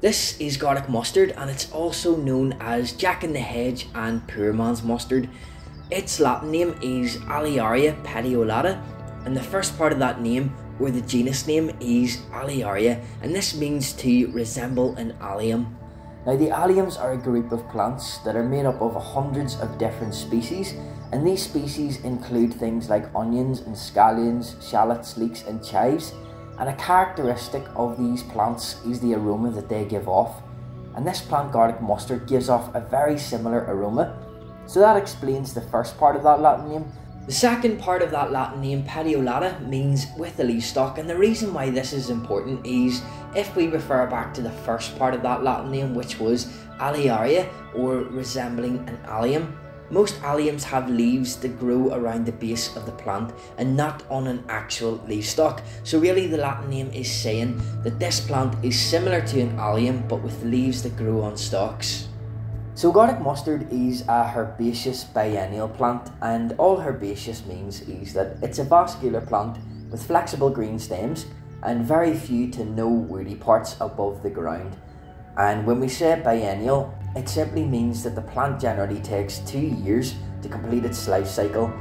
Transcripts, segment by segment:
This is garlic mustard, and it's also known as Jack in the Hedge and poor man's mustard. Its Latin name is Alliaria petiolata, and the first part of that name, or the genus name, is Alliaria, and this means to resemble an allium. Now, the alliums are a group of plants that are made up of hundreds of different species, and these species include things like onions and scallions, shallots, leeks and chives. And a characteristic of these plants is the aroma that they give off, and this plant garlic mustard gives off a very similar aroma, so that explains the first part of that Latin name. The second part of that Latin name, petiolata, means with the leaf stalk, and the reason why this is important is if we refer back to the first part of that Latin name, which was Alliaria, or resembling an allium. Most alliums have leaves that grow around the base of the plant and not on an actual leaf stalk. So really the Latin name is saying that this plant is similar to an allium but with leaves that grow on stalks. So garlic mustard is a herbaceous biennial plant, and all herbaceous means is that it's a vascular plant with flexible green stems and very few to no woody parts above the ground. And when we say biennial, it simply means that the plant generally takes 2 years to complete its life cycle.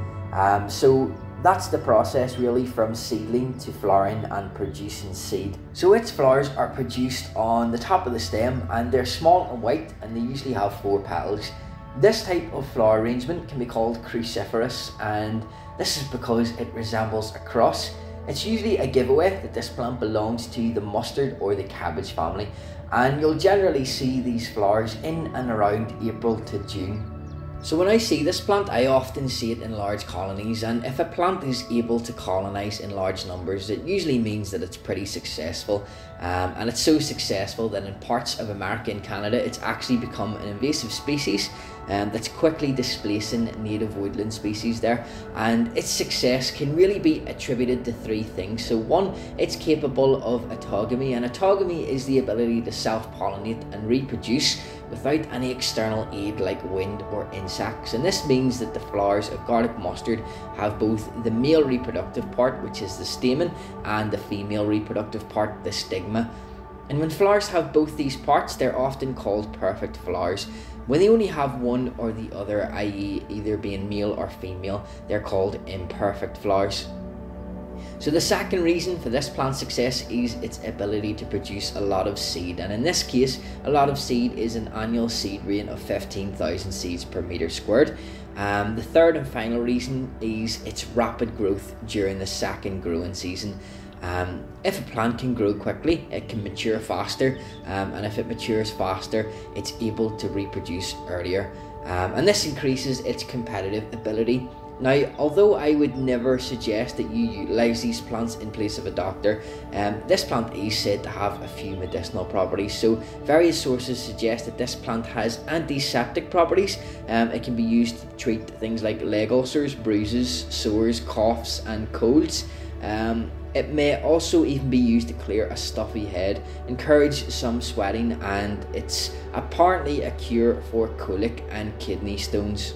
So that's the process really, from seedling to flowering and producing seed. So its flowers are produced on the top of the stem, and they're small and white, and they usually have 4 petals. This type of flower arrangement can be called cruciferous, and this is because it resembles a cross. It's usually a giveaway that this plant belongs to the mustard or the cabbage family, and you'll generally see these flowers in and around April to June. So when I see this plant, I often see it in large colonies, and if a plant is able to colonize in large numbers, it usually means that it's pretty successful. And it's so successful that in parts of America and Canada, it's actually become an invasive species that's quickly displacing native woodland species there. And its success can really be attributed to 3 things. So one, it's capable of autogamy, and autogamy is the ability to self-pollinate and reproduce without any external aid like wind or insects. And this means that the flowers of garlic mustard have both the male reproductive part, which is the stamen, and the female reproductive part, the stigma. And when flowers have both these parts, they're often called perfect flowers. When they only have one or the other, i.e. either being male or female, they're called imperfect flowers. So the second reason for this plant's success is its ability to produce a lot of seed, and in this case a lot of seed is an annual seed rate of 15,000 seeds per metre squared. The third and final reason is its rapid growth during the second growing season. If a plant can grow quickly, it can mature faster, and if it matures faster, it's able to reproduce earlier, and this increases its competitive ability. Now, although I would never suggest that you utilise these plants in place of a doctor, this plant is said to have a few medicinal properties. So various sources suggest that this plant has antiseptic properties. It can be used to treat things like leg ulcers, bruises, sores, coughs and colds. It may also even be used to clear a stuffy head, encourage some sweating, and it's apparently a cure for colic and kidney stones.